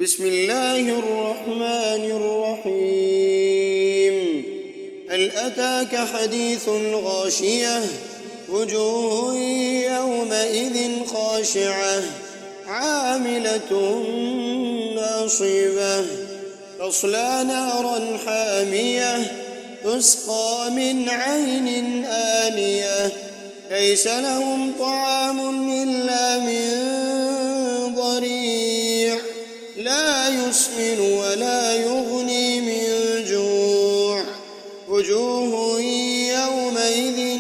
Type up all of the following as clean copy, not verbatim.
بسم الله الرحمن الرحيم. هل أتاك حديث الغاشية؟ وجوه يومئذ خاشعة عاملة ناصبة تصلى نارا حامية تسقى من عين آنية ليس لهم طعام إلا من ضريع لا يسمن ولا يغني من جوع وجوه يومئذ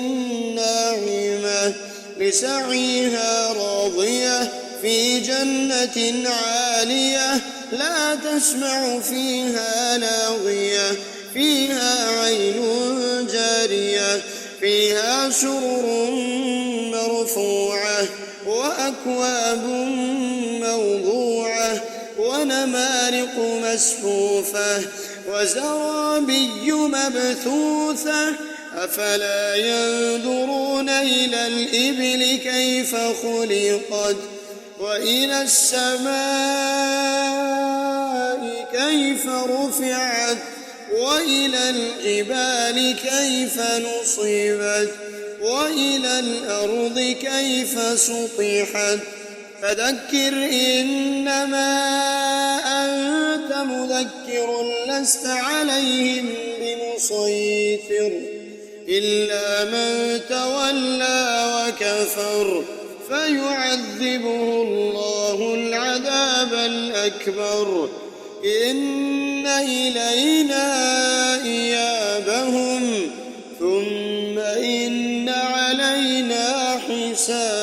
ناعمة لسعيها راضية في جنة عالية لا تسمع فيها لاغية فيها عين جارية فيها سرر مرفوعة وأكواب موضوعة ونمارق مسفوفة وزرابي مبثوثة أفلا ينظرون إلى الإبل كيف خلقت وإلى السماء كيف رفعت وإلى الجبال كيف نصبت وإلى الأرض كيف سطحت فذكر إنما أنت مذكر لست عليهم بمسيطر إلا من تولى وكفر فيعذبه الله العذاب الأكبر إن إلينا إيابهم ثم إن علينا حسابهم.